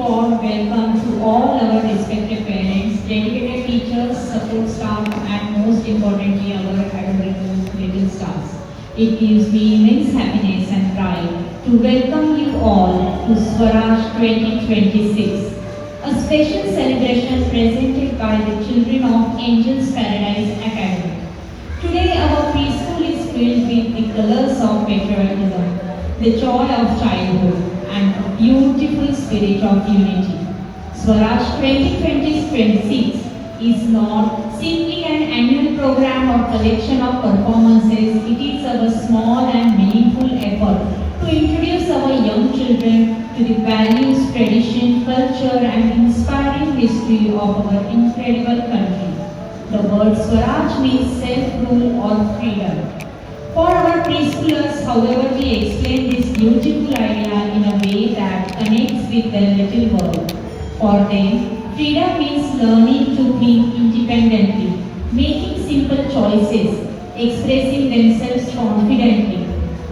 warm welcome to all our respected parents, dedicated teachers, support staff, and most importantly, our adorable little stars. It gives me immense happiness and pride to welcome you all to Swaraj 2026, a special celebration presented by the children of Angels Paradise Academy. Today, our preschool is filled with the colors of patriotism, the joy of childhood, and a beautiful spirit of unity. Swaraj 2026 is not simply an annual program or collection of performances, it is our small and meaningful effort to introduce our young children to the values, tradition, culture, and inspiring history of our incredible country. The word Swaraj means self-rule or freedom. For our preschoolers, however, we explain this beautiful idea in a way that connects with their little world. For them, freedom means learning to think independently, making simple choices, expressing themselves confidently,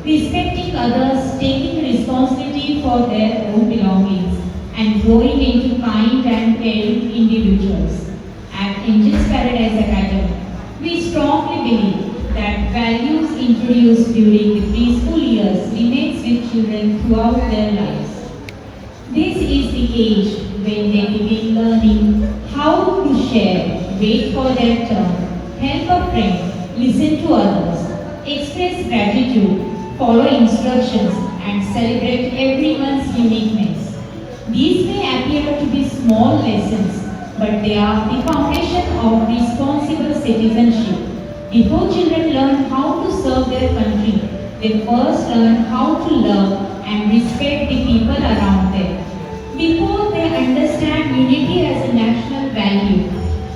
respecting others, taking responsibility for their own belongings, and growing into kind and caring individuals. At Angels Paradise Academy, we strongly believe that values introduced during the preschool years remains with children throughout their lives. This is the age when they begin learning how to share, wait for their turn, help a friend, listen to others, express gratitude, follow instructions, and celebrate everyone's uniqueness. These may appear to be small lessons, but they are the foundation of responsible citizenship. Before children learn how to serve their country, they first learn how to love and respect the people around them. Before they understand unity as a national value,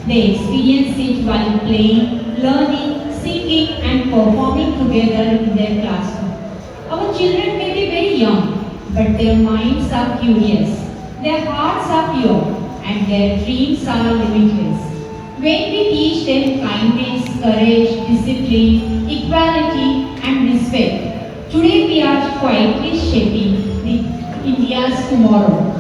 they experience it while playing, learning, singing, and performing together in their classroom. Our children may be very young, but their minds are curious, their hearts are pure, and their dreams are limitless. When we teach them kindness, courage, discipline, equality, and respect, today we are quietly shaping India's tomorrow.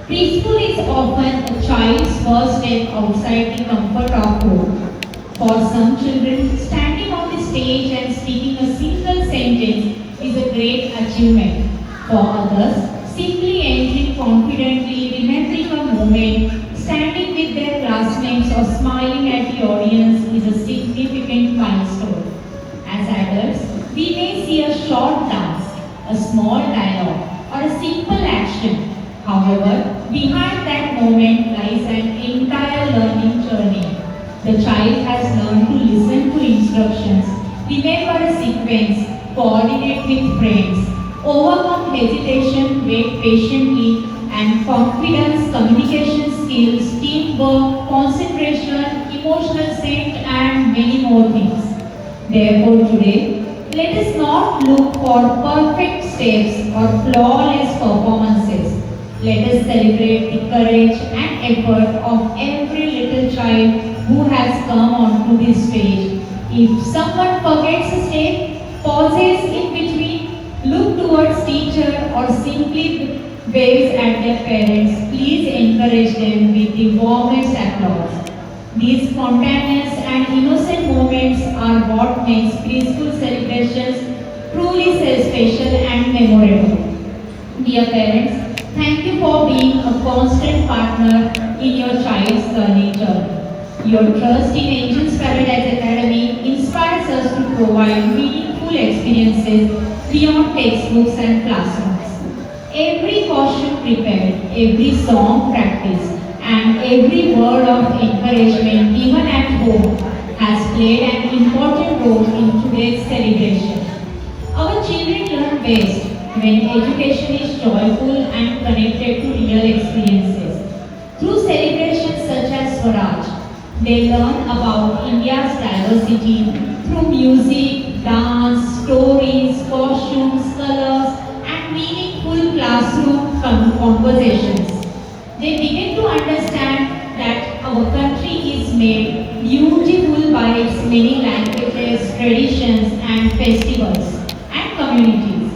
Preschool is often a child's first step outside the comfort of home. For some children, standing on the stage and speaking a single sentence is a great achievement. For others, simply entering confidently, remembering a moment, standing with their classmates or smiling at the audience is a significant milestone. As adults, we may see a short dance, a small dialogue, or a simple action. However, behind that moment lies an entire learning journey. The child has learned to listen to instructions, remember a sequence, coordinate with friends, overcome hesitation, wait patiently, and confidence, communication skills, teamwork, concentration, emotional strength, and many more things. Therefore, today, let us not look for perfect steps or flawless performances. Let us celebrate the courage and effort of every little child who has come onto this stage. If someone forgets a step, pauses in between, look towards teacher, or simply waves at their parents, please encourage them with the warmest applause. These spontaneous and innocent moments are what makes preschool celebrations truly special and memorable. Dear parents, thank you for being a constant partner in your child's learning journey. Your trust in Angels Paradise Academy inspires us to provide meaningful experiences beyond textbooks and classrooms. Every caution prepared, every song practiced, and every word of encouragement given at home has played an important role in today's celebration. Our children learn best when education is joyful and connected to real experiences. Through celebrations such as Swaraj, they learn about India's diversity through music, dance, stories, costumes, colors, and meaningful classroom conversations. They begin to understand that our country is made beautiful by its many languages, traditions, and festivals and communities.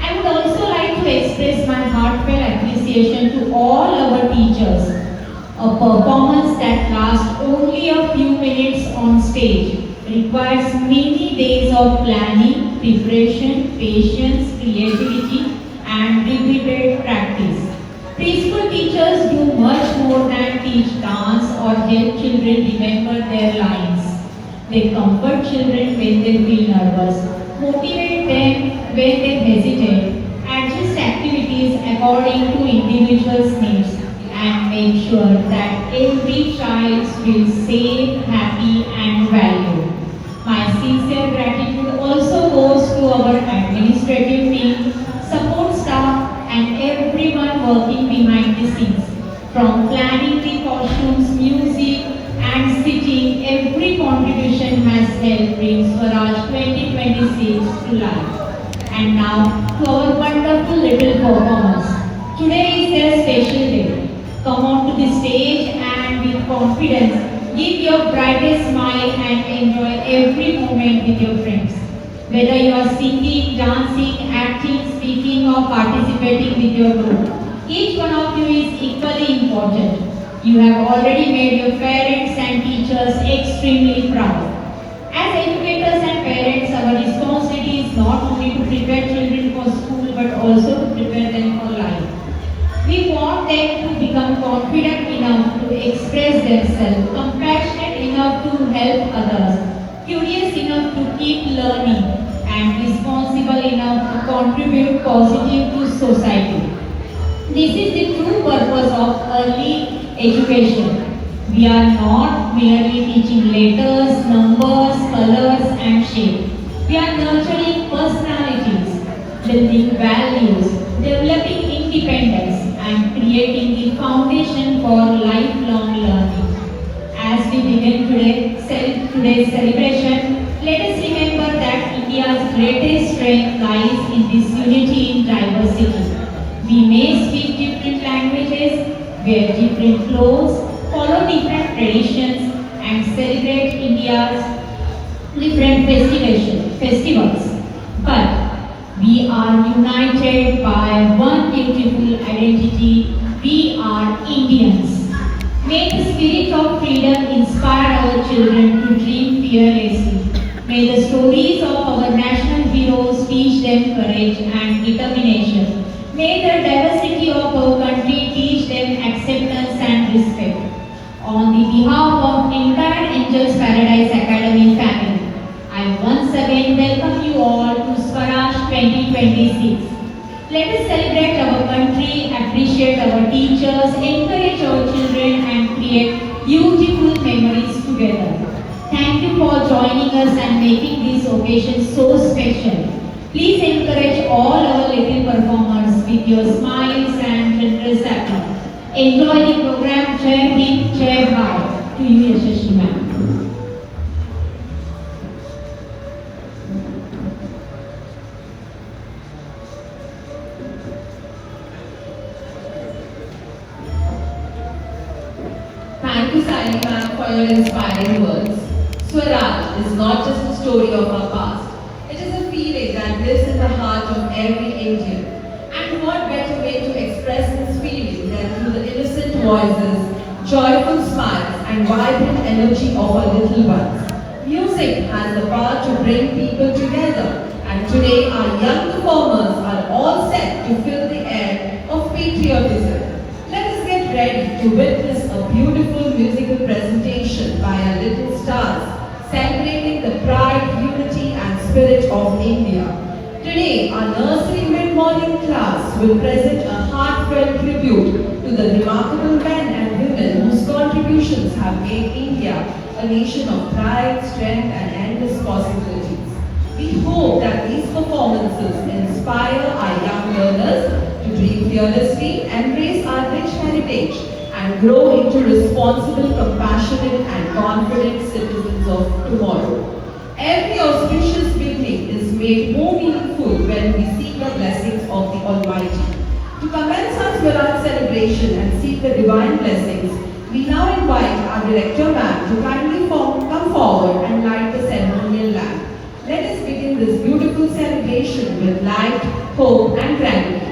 I would also like to express my heartfelt appreciation appreciation to all our teachers. A performance that lasts only a few minutes on stage requires many days of planning, preparation, patience, creativity, and repeated practice. Preschool teachers do much more than teach dance or help children remember their lines. They comfort children when they feel nervous, motivate them when they hesitate, adjust activities according to individuals' needs, and make sure that every child feels safe, happy, and valued. My sincere gratitude also goes to our administrative team, support staff, and everyone working behind the scenes. From planning the costumes, music, and sitting, every contribution has helped bring Swaraj 2026 to life. And now to our wonderful little performers. Today is their special day. Come onto the stage and with confidence, give your brightest smile and enjoy every moment with your friends. Whether you are singing, dancing, acting, speaking or participating with your group, each one of you is equally important. You have already made your parents and teachers extremely proud. As educators and parents, our responsibility is not only to prepare children for school but also to prepare them for life. We want them to become confident enough to express themselves, compassionate enough to help others, curious enough to keep learning, and responsible enough to contribute positive to society. This is the true purpose of early education. We are not merely teaching letters, numbers, colors, and shape. We are nurturing personalities, building values, developing independence, and creating the foundation for lifelong learning. As we begin today's celebration, let us remember that India's greatest strength lies in this unity in diversity. We may speak different languages, wear different clothes, follow different traditions, and celebrate India's different festivals. But we are united by one beautiful identity. We are Indians. May the spirit of freedom inspire our children to dream fearlessly. May the stories of our national heroes teach them courage and determination. May the diversity of our country teach them acceptance and respect. On the behalf of entire Angels Paradise Academy family, I once again welcome you all to Swaraj 2026. Let us celebrate our country, appreciate our teachers, encourage our children and create beautiful memories together. Thank you for joining us and making this occasion so special. Please encourage all our little performers with your smiles and generous applause. Enjoy the program. Jai Hind, Jai Bharat. To you, Yashasvi ma'am. Thank you, Saili ma'am, for your inspiring words. Swaraj is not just a story of our past. It is a feeling that lives in the heart of every Indian. And what better way to express this feeling than through the innocent voices, joyful smiles, and vibrant energy of our little ones. Music has the power to bring people together, and today our young performers are all set to fill the air of patriotism. Let us get ready to witness a beautiful musical presentation by our little stars, celebrating the pride, unity, and spirit of India. Today, our nursery mid-morning class will present a heartfelt tribute to the remarkable men and women whose contributions have made India a nation of pride, strength, and endless possibilities. We hope that these performances inspire our young learners to dream fearlessly, embrace our rich heritage, and grow into responsible, compassionate, and confident citizens of tomorrow. Every auspicious beginning is made more meaningful when we seek the blessings of the Almighty. To commence our Swaraj celebration and seek the divine blessings, we now invite our Director Ma'am to kindly come forward and light the ceremonial lamp. Let us begin this beautiful celebration with light, hope, and gratitude.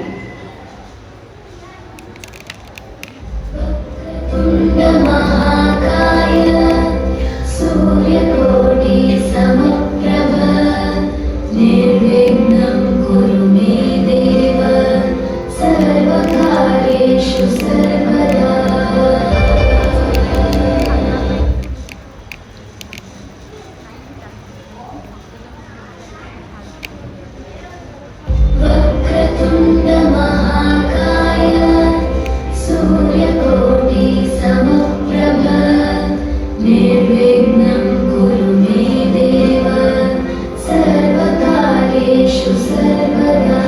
सर्वकार्येषु सर्वदा वक्रतुण्ड महाकाय सूर्यकोटि समप्रभ निर्विघ्नं कुरु मे देव सर्वकार्येषु सर्वदा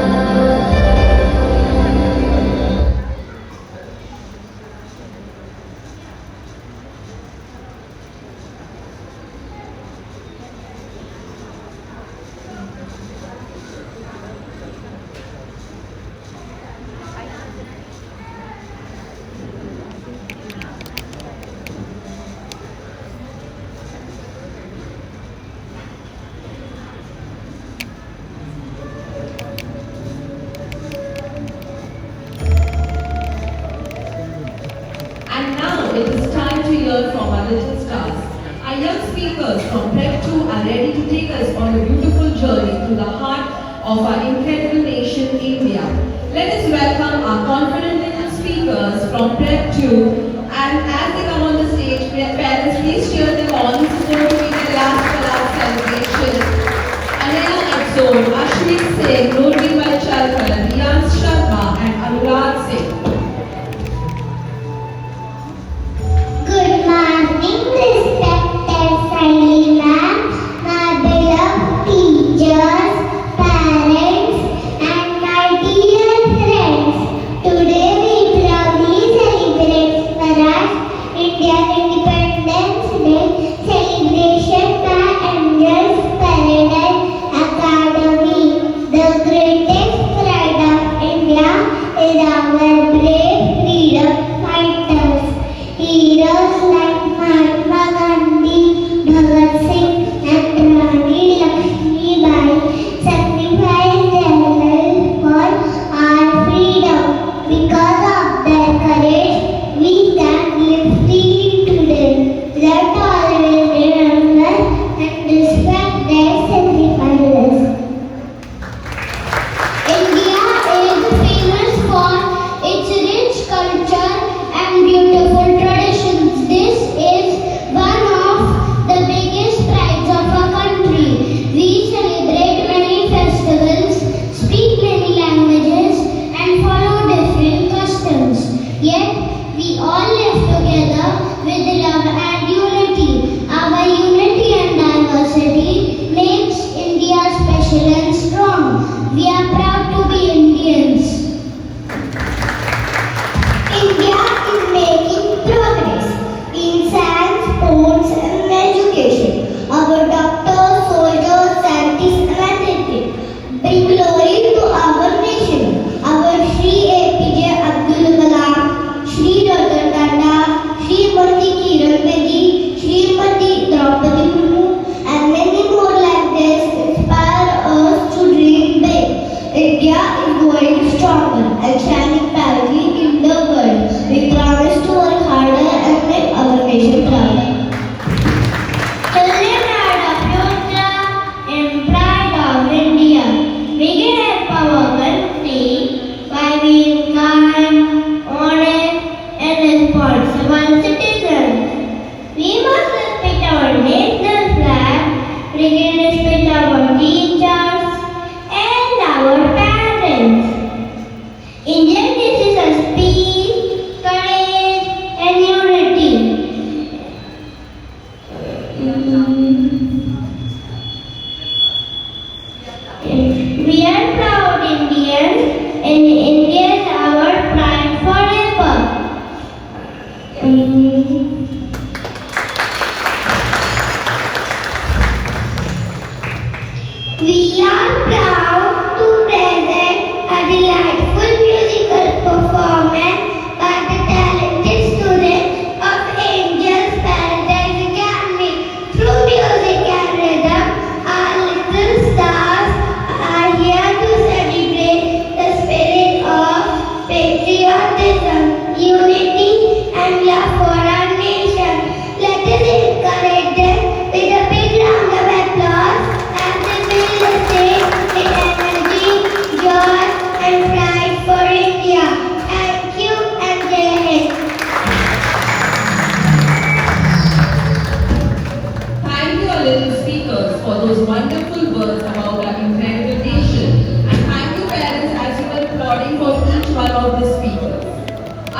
And now it is time to hear from our little stars. Our young speakers from Prep 2 are ready to take us on a beautiful journey through the heart of our incredible nation, India. Let us welcome our confident little speakers from Prep 2. And as they come on the stage, parents, please cheer them on. This is going to be their last Palak celebration. Anaya Akzor, Ashwin Singh, Nurbi Valchalkar, Riyan Sharma and Anurag Singh. Good morning, respected Sally ma'am, my beloved teachers, parents, and my dear friends. Today we proudly celebrate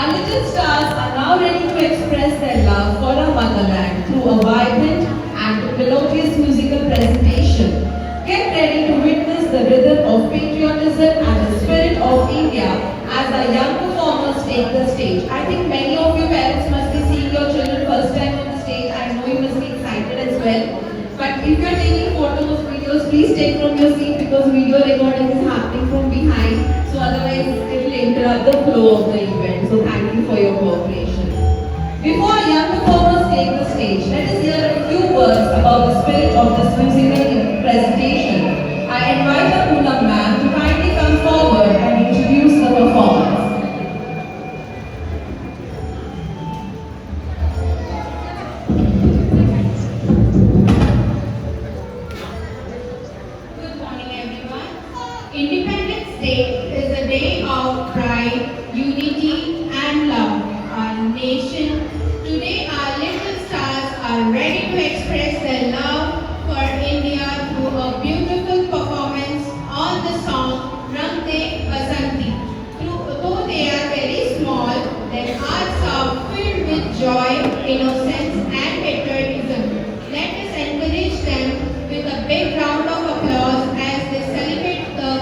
Our little stars are now ready to express their love for our motherland through a vibrant and melodious musical presentation. Get ready to witness the rhythm of patriotism and the spirit of India as our young performers take the stage. I think many of you parents must be seeing your children first time on the stage. I know you must be excited as well. But if you are taking photos, videos, please take from your seat because video recording is happening from behind. So otherwise it will interrupt the flow of the event. So thank you for your cooperation. Before our young performers take the stage, let us hear a few words about the spirit of this musical presentation. I invite our Poonam ma'am to kindly come forward and introduce the performance. Good morning, everyone. Independence Day is a day of pride, unity, and love. Our nation. Today, our little stars are ready to express their love for India through a beautiful performance on the song Rang De Basanti. Though they are very small, their hearts are filled with joy, innocence, and patriotism. Let us encourage them with a big round of applause as they celebrate the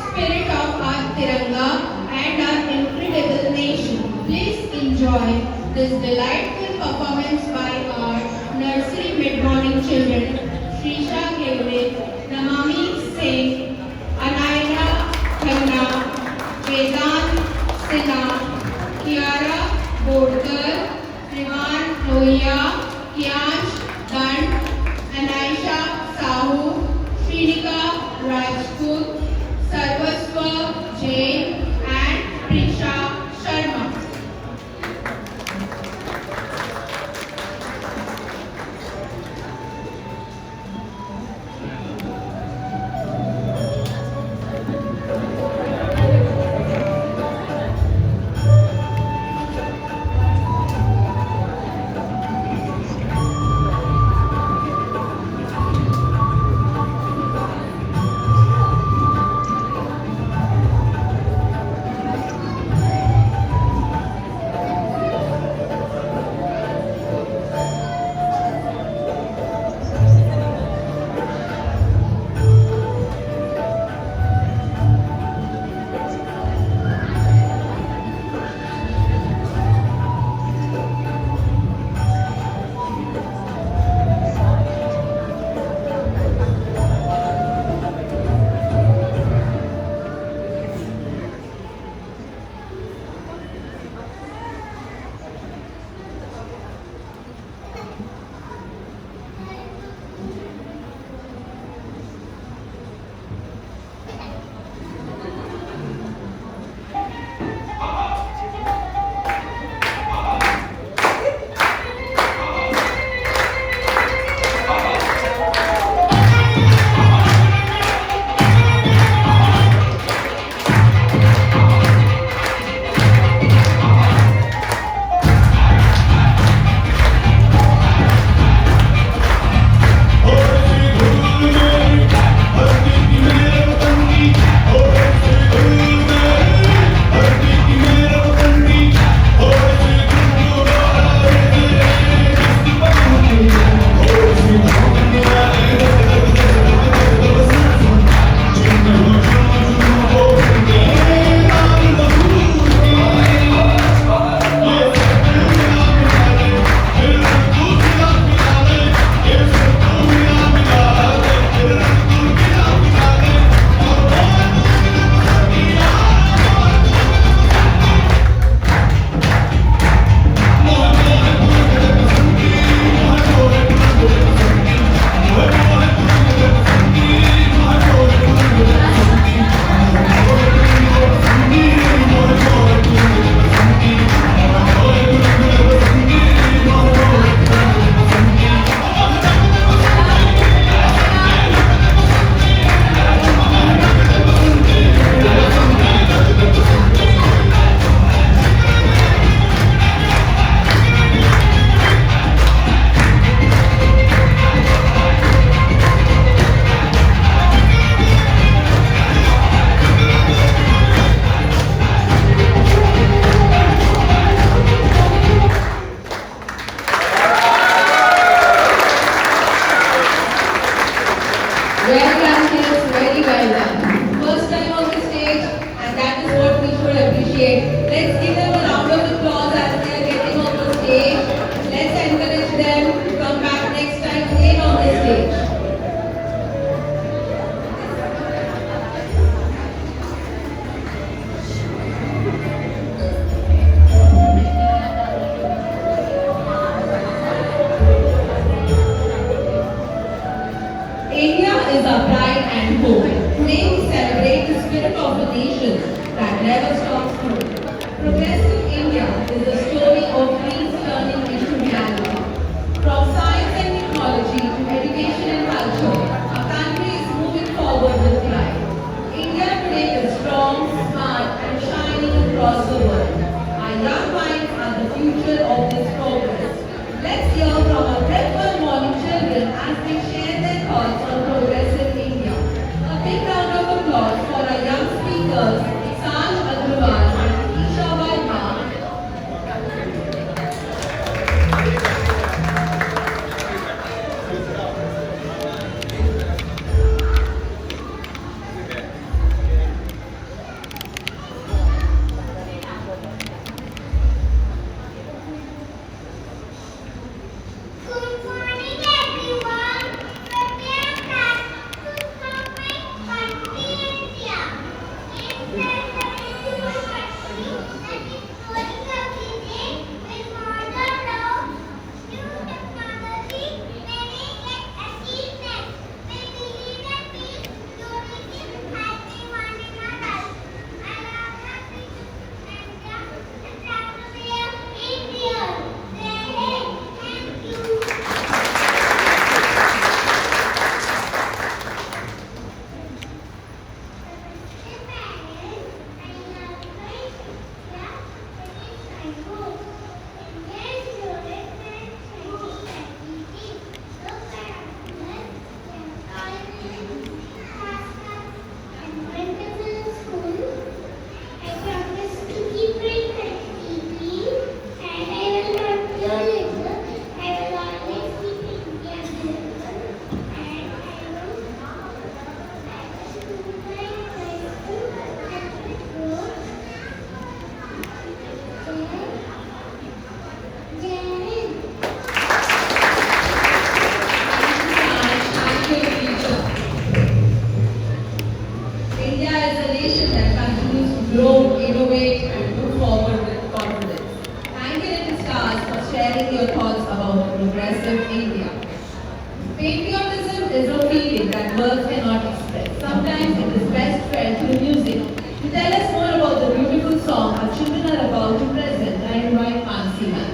spirit of our Tiranga and our incredible nation. Please enjoy this delightful performance by our nursery mid-morning children, Shrisha Kevle, Namami Singh, Anaya Khanna, Vedant Sinha, Kiara Bodkar, Privan Lohia, Kiansh Dand, Anaisha Sahu, Shrinika Rajput, Sarvaswa Jain, and Prisha Sharma. India is the story of dreams turning into reality. From science and technology to education and culture, our country is moving forward with pride. India today is strong, smart, and shining across the world. Our young minds are the future of this progress. Let's hear from our Prep One Morning children as they share their thoughts on progressive India. A big round of applause for our young speakers, Sanj Agrawal and Isha Verma. Good morning, everyone. Today I'm happy to come my country India. It's a beautiful country that is growing every day with modern law, new technology, many achievements. We believe in peace, unity, helping one another. I am happy to India and proud to be an Indian. Thank you. I promise to keep praying continuously, and I will not do little. I will always keep India beautiful, and I will do my best to help it grow. Jai Hind. India is a nation that continues to grow, innovate, and move forward with confidence. Thank you, Little Stars, for sharing your thoughts about progressive India. Patriotism is a feeling that words cannot express. Sometimes it is best felt through music. To tell us more about the beautiful song our children are about to present, I invite Mansi ma'am.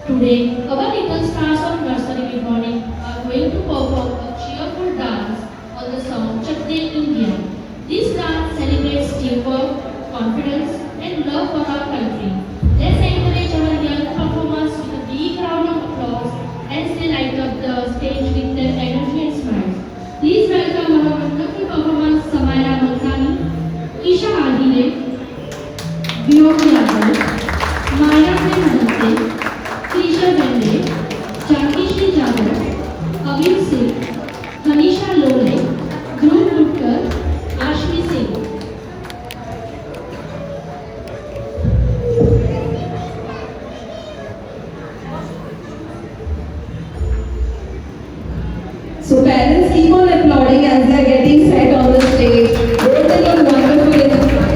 Today, our little stars of nursery morning are going to perform a cheerful dance on the song Chak De India. This dance celebrates teamwork, confidence, and love for our country. Let's encourage our young performers with a big round of applause as they light up the stage with their energy and smiles. Please welcome our wonderful performers Samaya Malkani, Isha Ahile, Vyom Yadav, Maya Premante, Krisha Bende, Jackie Shri Jadhav, Avir Singh, Manisha Lole, Dhruv Gutkar, Ashmi Singh. So parents keep on applauding as they are getting set on the stage. Both they look wonderful in the front.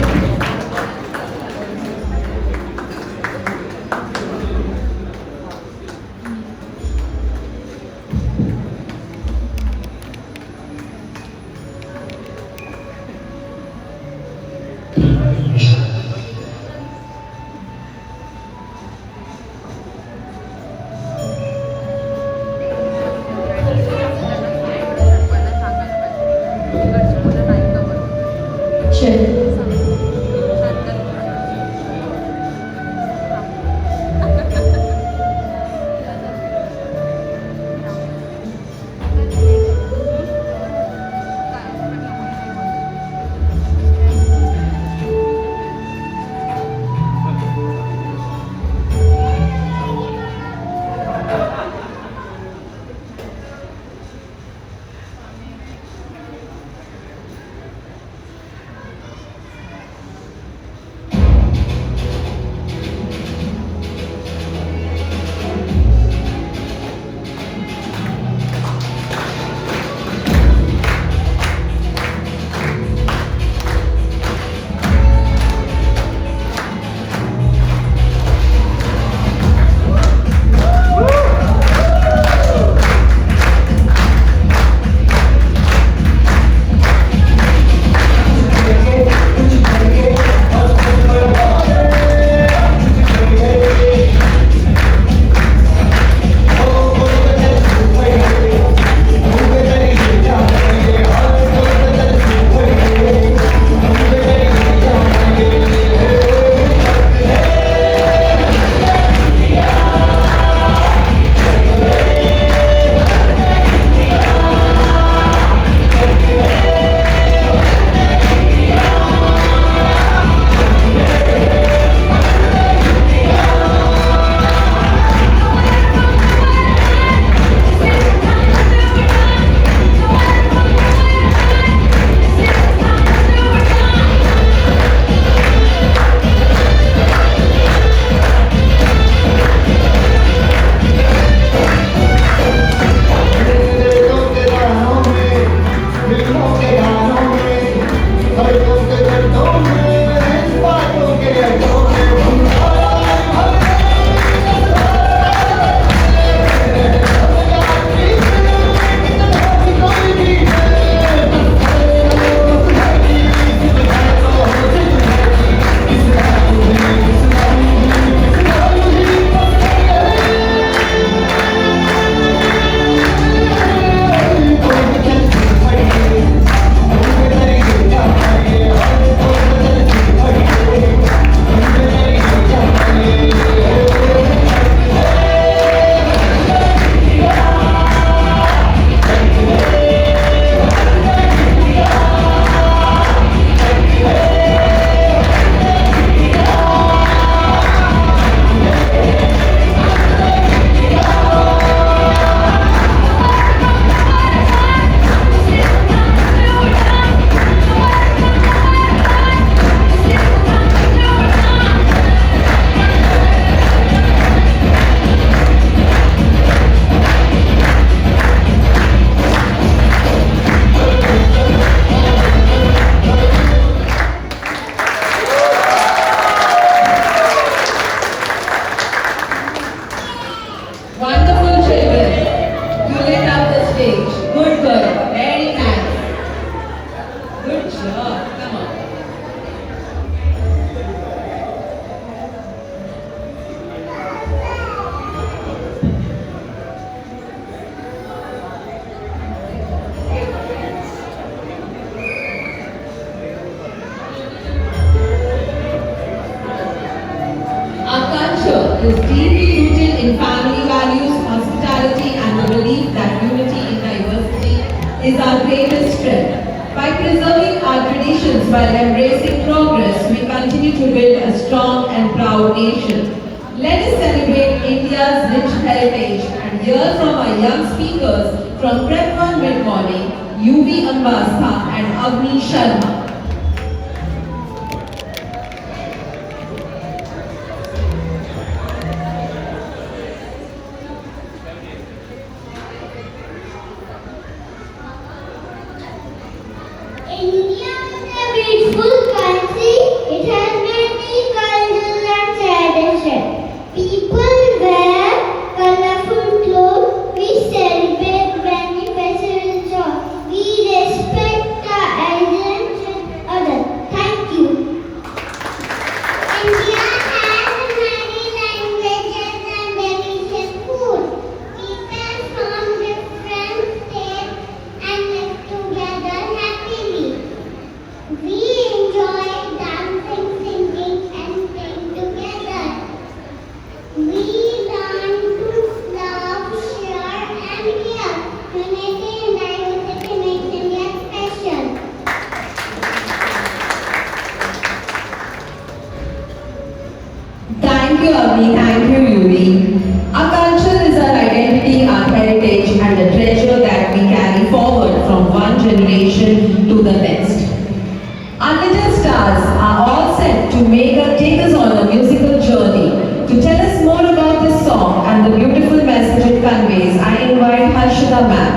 is deeply rooted in family values, hospitality, and the belief that unity in diversity is our greatest strength. By preserving our traditions while embracing progress, we continue to build a strong and proud nation. Let us celebrate India's rich heritage and hear from our young speakers from Prep 1 Mid Morning, UV Ambastha and Avni Sharma. India is a beautiful country. It has many cultures and traditions. People wear colorful clothes. We celebrate many festivals. We respect our elders and others. Thank you. India has many languages and delicious food. People from different states and live together happily. We enjoy dancing, singing, and playing together. We learn to love, share, and care. Unity and diversity makes India special. Thank you, Avni. Thank you, Yuri. Our culture is our identity, our heritage, and the treasure that we carry forward from one generation to the next. Our little stars are all set to take us on a musical journey. To tell us more about this song and the beautiful message it conveys, I invite Harshita ma'am.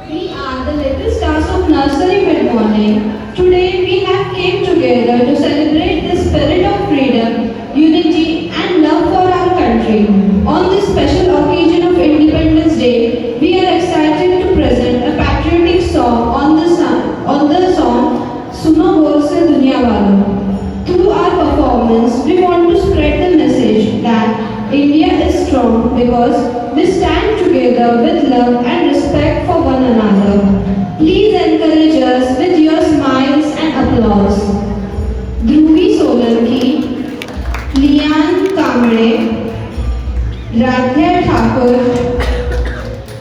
We are the little stars of nursery mid-morning. Today we have came together to celebrate the spirit of freedom, unity and love for our country. On this special occasion of Independence Day, we are excited to present a patriotic song on the song Suno Bol Se Duniya Walo. Through our performance, we want to spread the message that India is strong because we stand together with love and respect for one another. Please encourage us with your smiles and applause. Dhruvi Solanki, Lian Kamre, Radhya Thakur,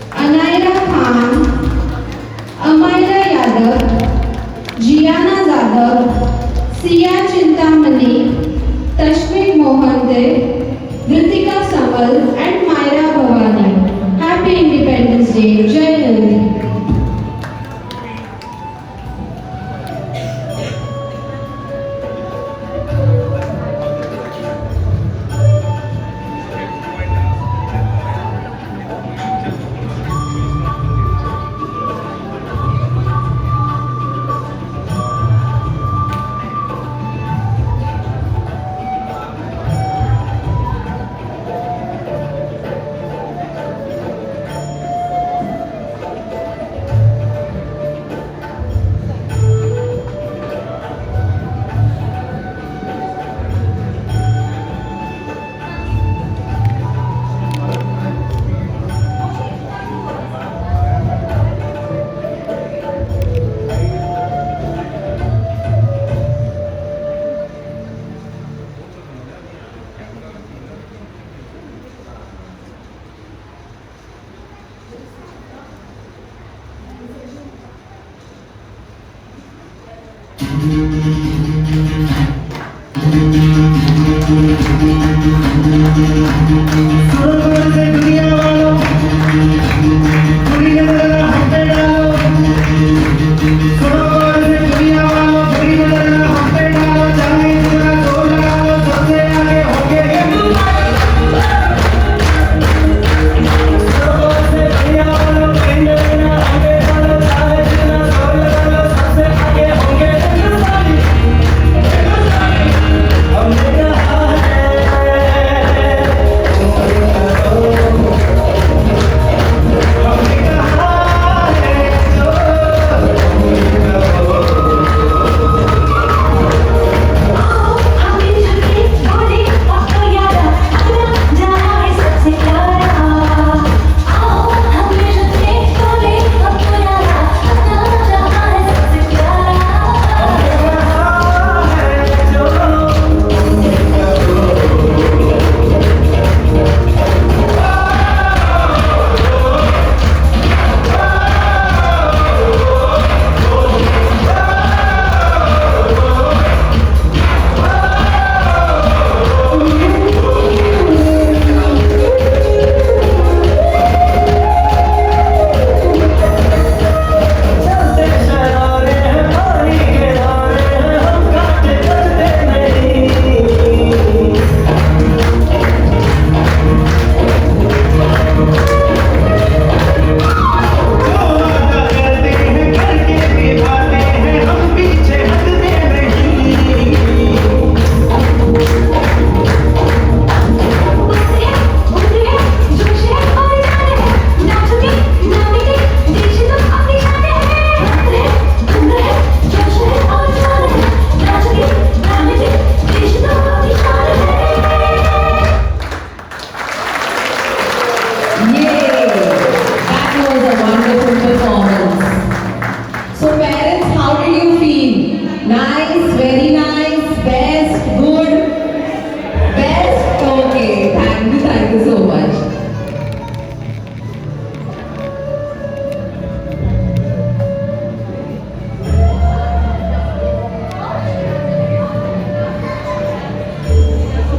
Anaira Khan, Amaira Yadav, Gianna Zadav, Sia Chintamani, Tashmik Mohante, Ritika Samal and Myra Bhavani. Happy Independence Day. Jai Hind.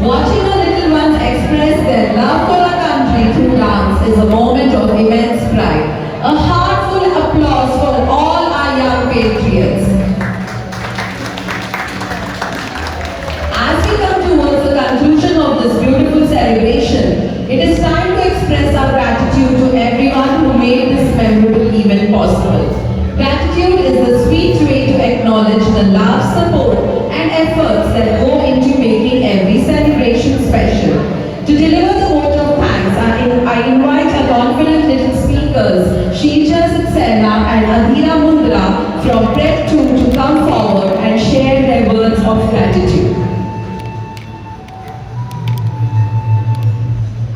Watching our little ones express their love for our country through dance is a moment of immense pride. A heartful applause for all our young patriots. As we come towards the conclusion of this beautiful celebration, it is time to express our gratitude to everyone who made this memorable event possible. Gratitude is the sweet way to acknowledge the love, support, and efforts that go into making every celebration special. To deliver the vote of thanks, I invite our confident little speakers, Sheelja Saxena and Adhira Mundra from Prep 2 to come forward and share their words of gratitude.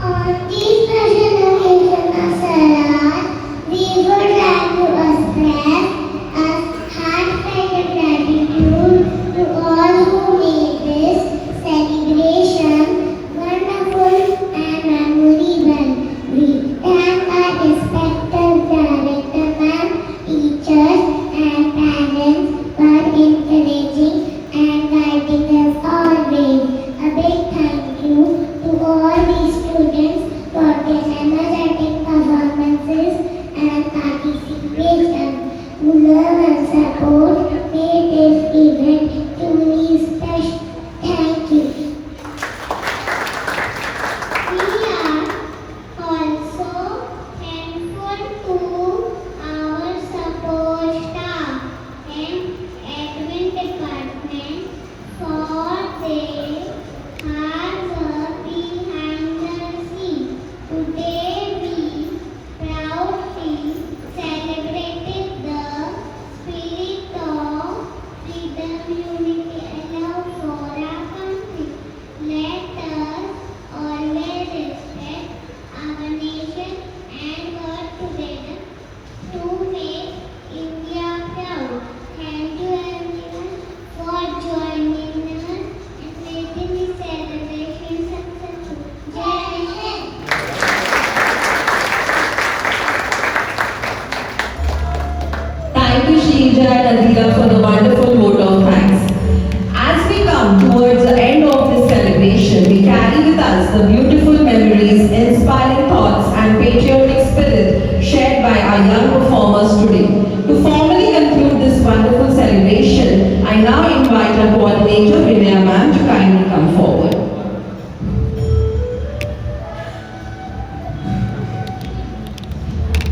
On this special occasion of Sarat, we would like to express a heartfelt gratitude to all who made this celebration wonderful and memorable. We thank our respected director ma'am, teachers and parents for encouraging and guiding us always. A big thank you to all the students for their energetic performances and participation. Who love and support made this event truly special. Thank you. We are also thankful to our support staff and admin department for their hard work behind the scenes. Today we proudly celebrated the spirit of freedom, unity, and love for our country. Let us always respect our nation and work together to make India proud. Thank you everyone for joining us and making this celebration successful. Jai Hind! Thank you, Sheelja and Adhira, for the wonderful vote of thanks. As we come towards the end of this celebration, we carry with us the beautiful memories, inspiring thoughts, and patriotic spirit shared by our young performers today. To formally conclude this wonderful celebration, I now invite our coordinator, Vinaya ma'am, to kindly come forward.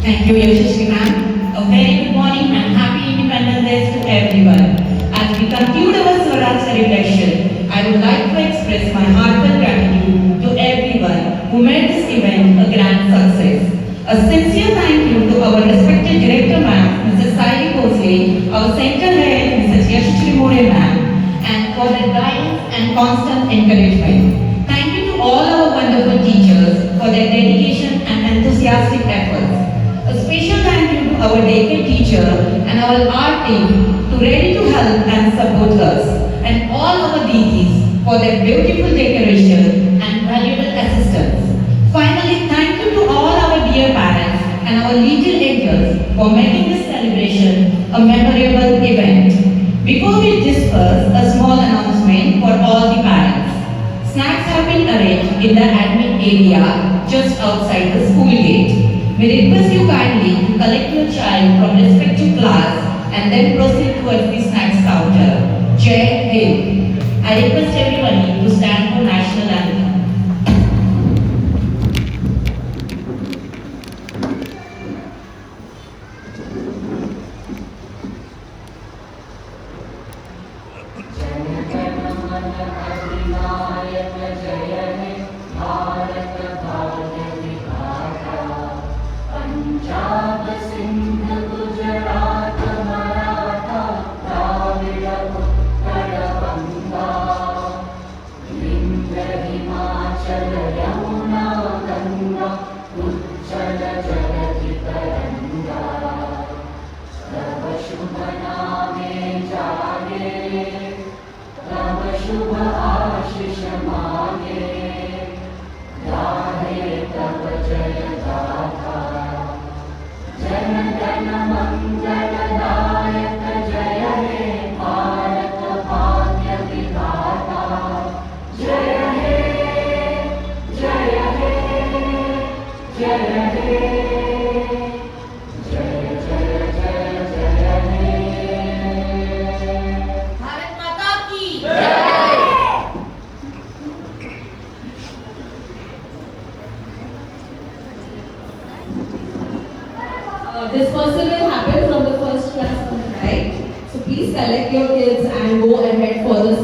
Thank you, Yashasvi ma'am. A very good morning and happy Independence Day to everyone. As we conclude our Swaraj celebration, I would like to express my heartfelt gratitude to everyone who made this event a grand success. A sincere thank you to our respected director ma'am, Mrs. Saili Bhosle, our center head, Mrs. Yashasvi More ma'am, and for their guidance and constant encouragement. Thank you to all our wonderful teachers for their dedication and enthusiastic efforts. A special thank you to our daycare teacher and our art team to ready to help and support us, and all our DTs for their beautiful decoration and valuable assistance. Finally, thank you to all our dear parents and our little angels for making this celebration a memorable event. Before we disperse, a small announcement for all the parents. Snacks have been arranged in the admin area just outside the school gate. We request you kindly to collect your child from respective class and then proceed towards the snacks counter. Jai Hind. I request everyone to stand for national anthem. जय हे Dispersal will happen from the first class on the right. So please collect your kids and go ahead for the